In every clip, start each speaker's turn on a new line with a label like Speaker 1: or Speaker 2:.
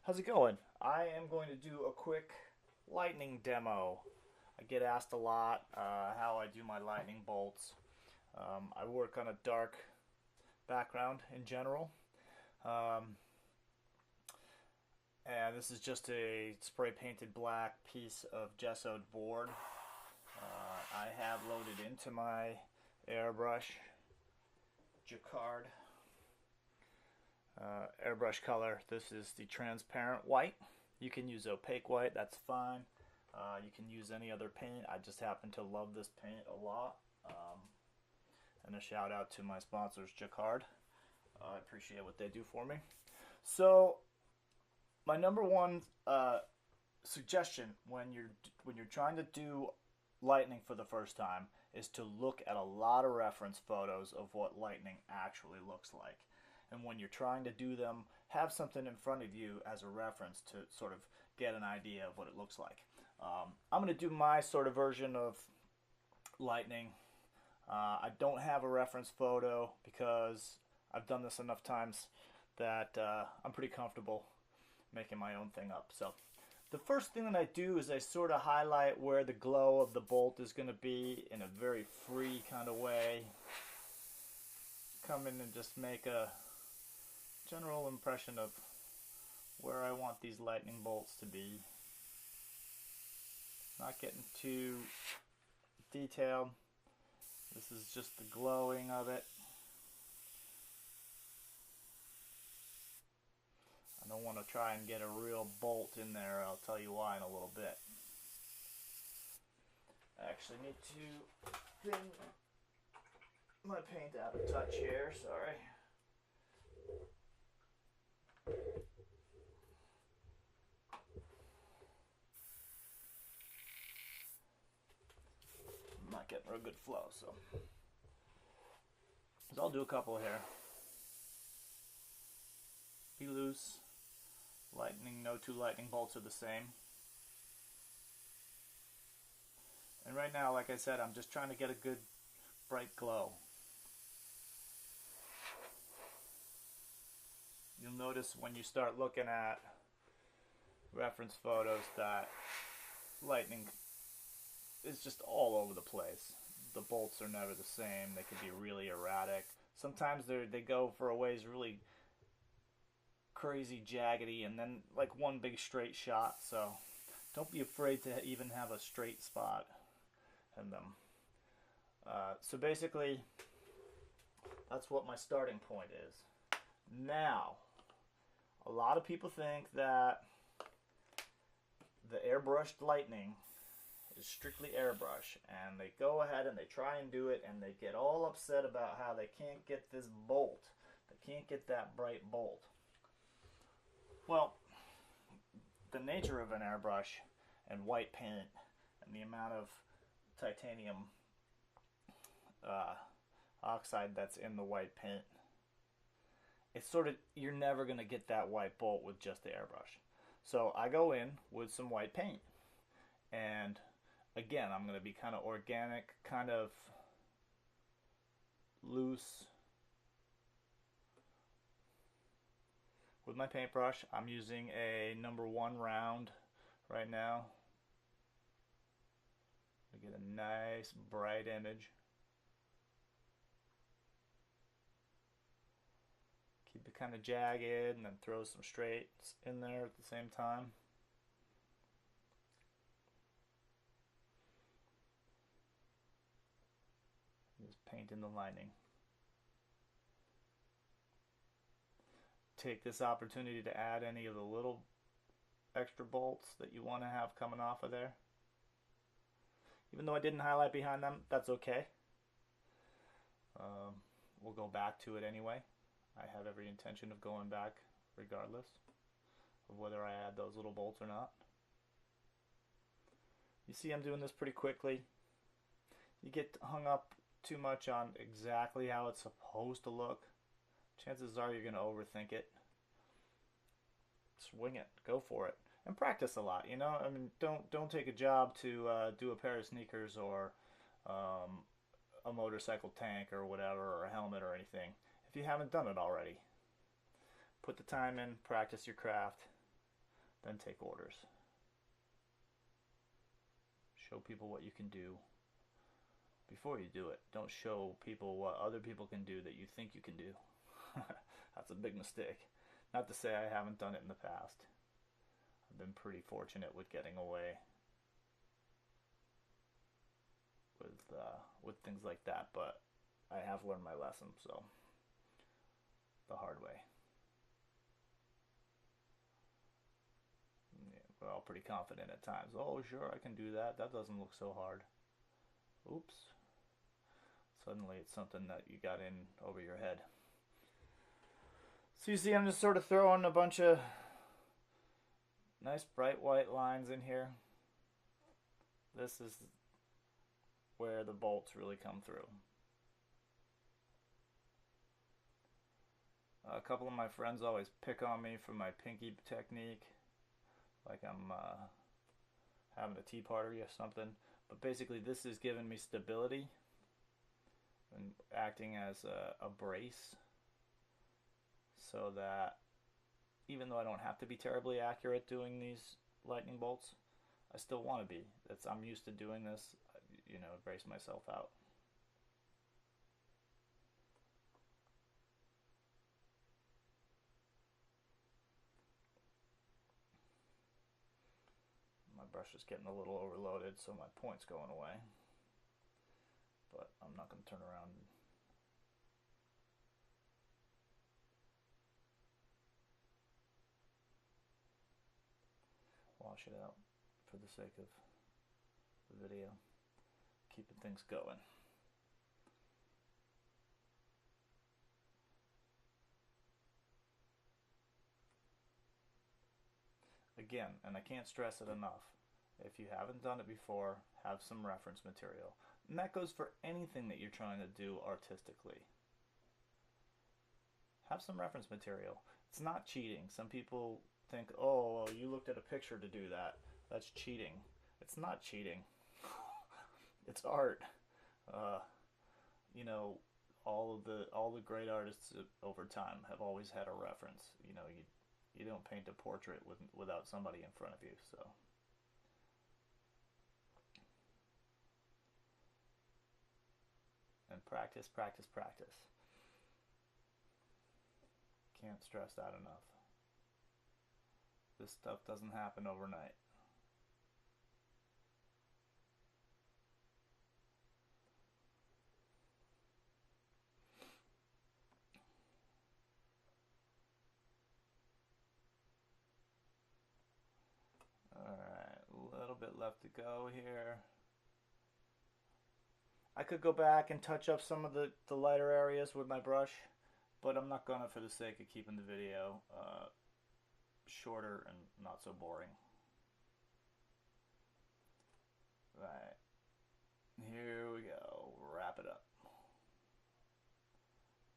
Speaker 1: How's it going? I am going to do a quick lightning demo. I get asked a lot how I do my lightning bolts. I work on a dark background in general. Um, and this is just a spray painted black piece of gessoed board. I have loaded into my Airbrush Jacquard airbrush color. This is the transparent white. You can use opaque white, that's fine. You can use any other paint. I just happen to love this paint a lot. And a shout out to my sponsors, Jacquard. I appreciate what they do for me. So, my number one suggestion when you're trying to do lightning for the first time is to look at a lot of reference photos of what lightning actually looks like. And when you're trying to do them, have something in front of you as a reference to sort of get an idea of what it looks like. I'm going to do my sort of version of lightning. I don't have a reference photo because I've done this enough times that I'm pretty comfortable making my own thing up. So the first thing that I do is I sort of highlight where the glow of the bolt is going to be in a very free kind of way. Come in and just make a general impression of where I want these lightning bolts to be. Not getting too detailed. This is just the glowing of it. I don't want to try and get a real bolt in there. I'll tell you why in a little bit. I actually need to thin my paint out a touch here, sorry. I'm not getting a good flow, so I'll do a couple here. Be loose. Lightning, no two lightning bolts are the same. And right now, like I said, I'm just trying to get a good bright glow. You'll notice when you start looking at reference photos that lightning is just all over the place. The bolts are never the same. They can be really erratic. Sometimes they go for a ways really crazy jaggedy and then like one big straight shot. So don't be afraid to even have a straight spot in them. So basically that's what my starting point is. Now, a lot of people think that the airbrushed lightning is strictly airbrush, and they go ahead and they try and do it, and they get all upset about how they can't get this bolt. They can't get that bright bolt. Well, the nature of an airbrush and white paint and the amount of titanium oxide that's in the white paint, it's sort of, you're never going to get that white bolt with just the airbrush. So I go in with some white paint, and again, I'm going to be kind of organic, kind of loose with my paintbrush. I'm using a #1 round right now to get a nice bright image. Keep it kind of jagged and then throw some straights in there at the same time. Just paint in the lining. Take this opportunity to add any of the little extra bolts that you want to have coming off of there. Even though I didn't highlight behind them, that's okay. We'll go back to it anyway. I have every intention of going back regardless of whether I add those little bolts or not. You see I'm doing this pretty quickly. You get hung up too much on exactly how it's supposed to look, chances are you're going to overthink it. Swing it, go for it, and practice a lot. You know, I mean, don't take a job to do a pair of sneakers or a motorcycle tank or whatever, or a helmet or anything if you haven't done it already. Put the time in, practice your craft, then take orders. Show people what you can do before you do it. Don't show people what other people can do that you think you can do. That's a big mistake. Not to say I haven't done it in the past. I've been pretty fortunate with getting away with things like that, but I have learned my lesson, so the hard way. Yeah, we're all pretty confident at times. Oh, sure, I can do that. That doesn't look so hard. Oops. Suddenly it's something that you got in over your head. So you see, I'm just sort of throwing a bunch of nice bright white lines in here. This is where the bolts really come through. A couple of my friends always pick on me for my pinky technique, like I'm having a tea party or something. But basically this is giving me stability and acting as a brace, so that even though I don't have to be terribly accurate doing these lightning bolts, I still want to be. I'm used to doing this, you know, brace myself out. My brush is getting a little overloaded, so my point's going away. But I'm not going to turn around. Wash it out for the sake of the video. Keeping things going. Again, and I can't stress it enough, if you haven't done it before, have some reference material. And that goes for anything that you're trying to do artistically. Have some reference material. It's not cheating. Some people think, oh, well, you looked at a picture to do that. That's cheating. It's not cheating. It's art. You know, all the great artists over time have always had a reference. You know, you don't paint a portrait without somebody in front of you. So. And practice, practice, practice. Can't stress that enough. This stuff doesn't happen overnight. Alright, a little bit left to go here. I could go back and touch up some of the lighter areas with my brush, but I'm not gonna for the sake of keeping the video shorter and not so boring. Right, here we go, wrap it up.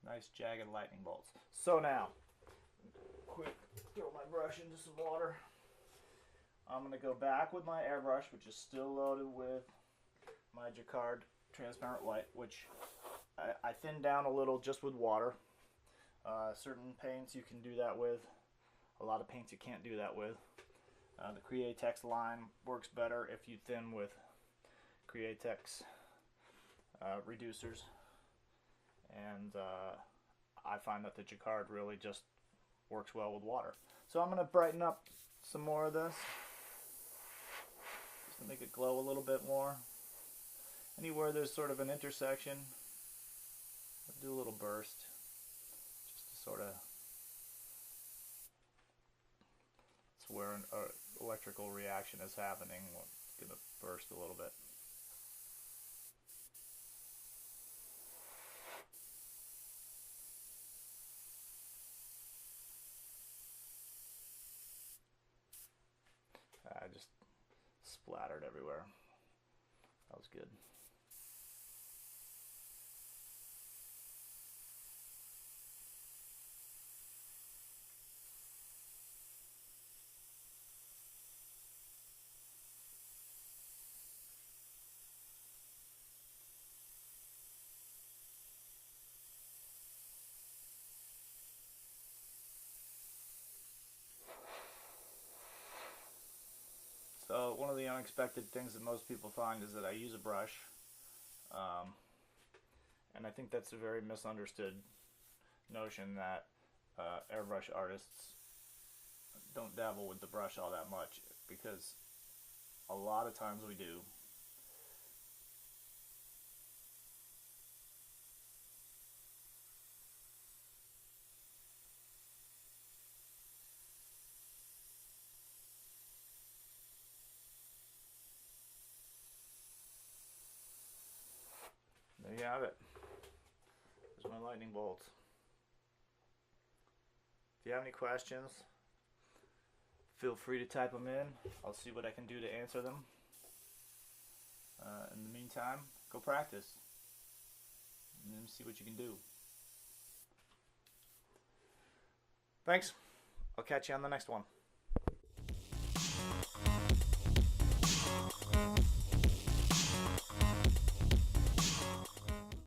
Speaker 1: Nice jagged lightning bolts. So now, quick, throw my brush into some water. I'm gonna go back with my airbrush, which is still loaded with my jacquard transparent white, which I thinned down a little just with water. Certain paints you can do that with. A lot of paints you can't do that with. The Createx line works better if you thin with Createx reducers. And I find that the jacquard really just works well with water. So I'm going to brighten up some more of this, just to make it glow a little bit more. Anywhere there's sort of an intersection, I'll do a little burst, just to sort of, it's where an electrical reaction is happening. It's going to burst a little bit. I just splattered everywhere. That was good. unexpected things that most people find is that I use a brush. And I think that's a very misunderstood notion that airbrush artists don't dabble with the brush all that much, because a lot of times we do. There you have it. There's my lightning bolts. If you have any questions, feel free to type them in. I'll see what I can do to answer them. In the meantime, go practice and see what you can do. Thanks. I'll catch you on the next one.